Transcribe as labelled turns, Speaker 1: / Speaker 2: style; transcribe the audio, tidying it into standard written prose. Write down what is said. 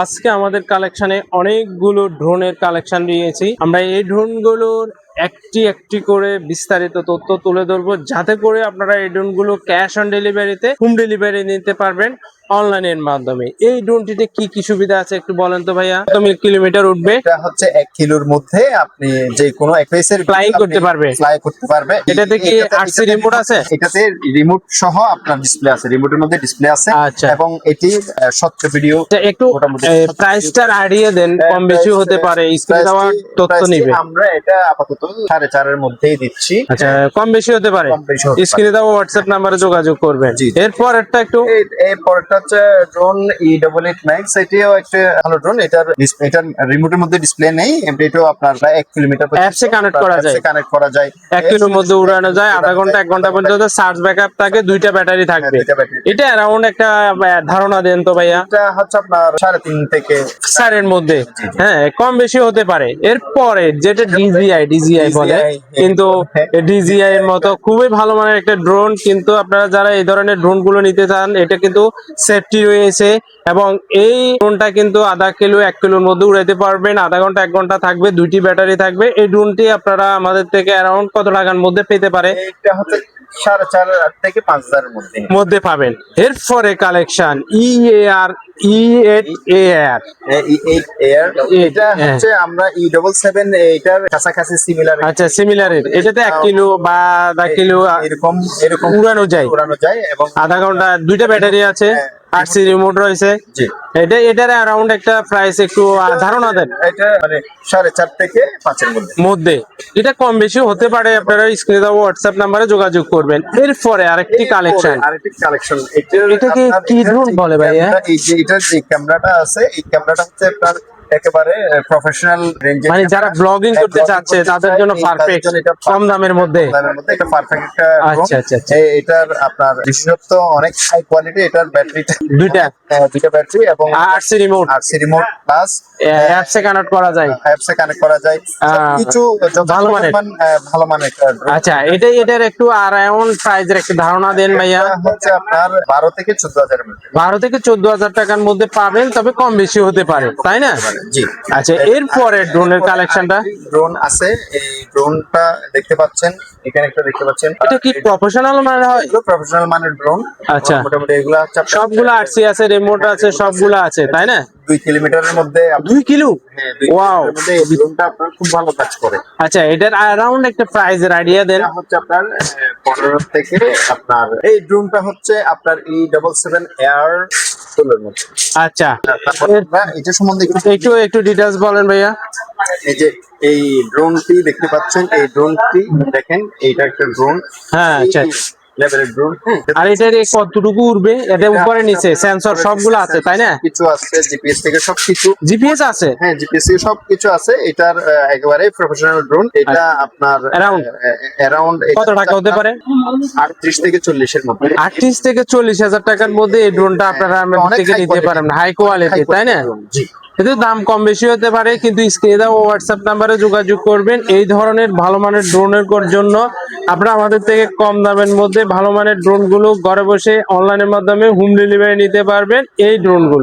Speaker 1: আজকে আমাদের কালেকশনে অনেকগুলো ড্রোনের কালেকশন নিয়েছি। আমরা এই ড্রোনগুলোর একটি একটি করে বিস্তারিত তথ্য তুলে ধরবো, যাতে করে আপনারা এই ড্রোনগুলো ক্যাশ অন ডেলিভারিতে হোম ডেলিভারি নিতে পারবেন অনলাইনের মাধ্যমে। এই ড্রোনটিতে কি কি সুবিধা আছে একটু বলেন তো ভাইয়া। তুমি কিলোমিটার উঠবে,
Speaker 2: এটা হচ্ছে 1 কিলোর মধ্যে আপনি যে কোনো এক্সপ্রেসের
Speaker 1: ফ্লাইং করতে পারবে।
Speaker 2: ফ্লাই করতে পারবে।
Speaker 1: এটাতে কি আরসি রিমোট আছে?
Speaker 2: এটাতে রিমোট সহ আপনার ডিসপ্লে আছে, রিমোটের মধ্যে ডিসপ্লে আছে।
Speaker 1: আচ্ছা।
Speaker 2: এবং এটি স্বচ্ছ ভিডিও।
Speaker 1: একটু প্রাইসটার আইডিয়া দেন, কম বেশি হতে পারে, স্ক্রিনে দেওয়া তথ্য নিবে।
Speaker 2: আমরা এটা আপাতত 4.5 এর মধ্যেই দিচ্ছি।
Speaker 1: আচ্ছা, কম বেশি হতে পারে, স্ক্রিনে দেওয়া হোয়াটসঅ্যাপ নাম্বারে যোগাযোগ করবেন। এরপর একটা একটু
Speaker 2: এরপরটা হচ্ছে ড্রোন E88 Max। এটিও একটা ভালো ড্রোন। এটার রিমোটের মধ্যে ডিসপ্লে নেই, এটাও আপনার 1 কিলোমিটার
Speaker 1: অ্যাপসে কানেক্ট করা যায়, 1 কিলোর মধ্যে উড়ানো যায়, আধা ঘন্টা 1 ঘন্টা পর্যন্ত চার্জ ব্যাকআপ থাকে, 2টা ব্যাটারি থাকবে। এটা অ্যারাউন্ড একটা ধারণা দেন তো ভাইয়া।
Speaker 2: এটা হচ্ছে আপনার 3.5 থেকে
Speaker 1: 4 এর মধ্যে, হ্যাঁ কম বেশি হতে পারে। এরপরে যেটা ডিজিআই বলে, কিন্তু ডিজিআই এর মতো খুবই ভালো মানের একটা ড্রোন। কিন্তু আপনারা যারা এই ধরনের ড্রোন গুলো নিতে চান, এটা কিন্তু সেফটি রয়েছে এবং এই ড্রোনটা কিন্তু আধা কিলো 1 কিলোর মধ্যে উড়াইতে পারবেন। আধা ঘন্টা 1 ঘন্টা থাকবে, 2টি ব্যাটারি থাকবে। এই ড্রোনটি আপনারা আমাদের থেকে অ্যারাউন্ড কত টাকার মধ্যে পেতে পারে?
Speaker 2: এটা হচ্ছে 4.5 থেকে 5,000 এর
Speaker 1: মধ্যে পাবেন। এরপরে কালেকশন E8AR।
Speaker 2: এটা হচ্ছে আমরা E77 এটার কাছাকাছি সিমিলার।
Speaker 1: আচ্ছা, সিমিলারের এটাতে 1 কিলো বা আধা কিলো
Speaker 2: এরকম
Speaker 1: উড়ানো যায়
Speaker 2: এবং
Speaker 1: আধা ঘন্টা। 2টা ব্যাটারি আছে, আরসি রিমোট রয়েছে। এটার অ্যারাউন্ড একটা প্রাইস একটু ধারণা দেন।
Speaker 2: এটা মানে 4.5 থেকে 5 এর
Speaker 1: মধ্যে। এটা কম বেশি হতে পারে, আপনারা স্ক্রিনে দেওয়া হোয়াটসঅ্যাপ নাম্বারে যোগাযোগ করবেন। এরপরে আরেকটি কালেকশন। এটা কি ড্রোন বলে ভাইয়া?
Speaker 2: এই যে এটার যে ক্যামেরাটা আছে, এই ক্যামেরাটা হচ্ছে আপনার একেবারে প্রফেশনাল রেঞ্জে,
Speaker 1: মানে যারা ব্লগিং করতে চাচ্ছে তাদের জন্য পারফেক্ট, কম দামের মধ্যে।
Speaker 2: এটা পারফেক্ট একটা।
Speaker 1: আচ্ছা।
Speaker 2: এটার আপনার বিশেষত্ব অনেক হাই কোয়ালিটি। এটার ব্যাটারিটা দুইটা ব্যাটারি এবং আরসি রিমোট প্লাস
Speaker 1: অ্যাপসে কানেক্ট করা যায়।
Speaker 2: কিছু
Speaker 1: ভালো
Speaker 2: মানের
Speaker 1: আচ্ছা, এটার একটু অ্যারাউন্ড প্রাইসের একটু ধারণা দেন ভাইয়া।
Speaker 2: হচ্ছে আপনার 12 থেকে 14,000 এর মধ্যে।
Speaker 1: 12 থেকে 14,000 টাকার মধ্যে পাবেন, তবে কম বেশি হতে পারে, তাই না?
Speaker 2: জি।
Speaker 1: আচ্ছা, এরপরে ড্রোনের কালেকশনটা।
Speaker 2: ড্রোন আছে, এই ড্রোনটা দেখতে পাচ্ছেন, এখানে একটা দেখতে পাচ্ছেন।
Speaker 1: এটা কি প্রফেশনাল মানের হয়?
Speaker 2: প্রফেশনাল মানের ড্রোন।
Speaker 1: আচ্ছা,
Speaker 2: মোটামুটি এগুলা
Speaker 1: সবগুলো আরসি আছে, রিমোট আছে, সবগুলো আছে, তাই না?
Speaker 2: 2 কিলোমিটারের মধ্যে।
Speaker 1: 2 কিলো?
Speaker 2: হ্যাঁ, 2 কিলোমিটারের মধ্যে এই ড্রোনটা আপনার খুব ভালো কাজ করে।
Speaker 1: আচ্ছা, এটার অ্যারাউন্ড একটা প্রাইসের আইডিয়া দেন।
Speaker 2: হচ্ছে আপনার 15 থেকে আপনার। এই ড্রোনটা হচ্ছে আপনার E77 এয়ার তোলার মতো।
Speaker 1: আচ্ছা,
Speaker 2: এটা সম্বন্ধে
Speaker 1: একটু ডিটেইলস বলেন ভাইয়া।
Speaker 2: এই যে এই ড্রোনটি দেখতে পাচ্ছেন, এই ড্রোনটি দেখেন, এইটা একটা ড্রোন।
Speaker 1: হ্যাঁ, আচ্ছা।
Speaker 2: লেভেলের ড্রোন।
Speaker 1: আর এটার কতটুকু উড়বে? এটা উপরে নিচে সেন্সর সবগুলো আছে, তাই না?
Speaker 2: কিছু আছে, জিপিএস থেকে সবকিছু।
Speaker 1: জিপিএস আছে?
Speaker 2: হ্যাঁ, জিপিএস থেকে সবকিছু আছে। এটার একেবারে প্রফেশনাল ড্রোন। এটা আপনার অ্যারাউন্ড
Speaker 1: কত টাকা হতে পারে?
Speaker 2: 38 থেকে 40 এর মধ্যে।
Speaker 1: 38 থেকে 40,000 টাকার মধ্যে এই ড্রোনটা আপনারা আমাদের থেকে নিতে পারেন, হাই কোয়ালিটি, তাই না?
Speaker 2: জি।
Speaker 1: এতে দাম কম বেশি হতে পারে, কিন্তু স্ক্রিনে দেওয়া হোয়াটসঅ্যাপ নাম্বারে যোগাযোগ করবেন। এই ধরনের ভালো মানের ড্রোনের জন্য আপনারা আমাদের থেকে কম দামের মধ্যে ভালো মানের ড্রোন গুলো ঘরে বসে অনলাইনের মাধ্যমে হোম ডেলিভারি নিতে পারবেন। এই ড্রোন গুলো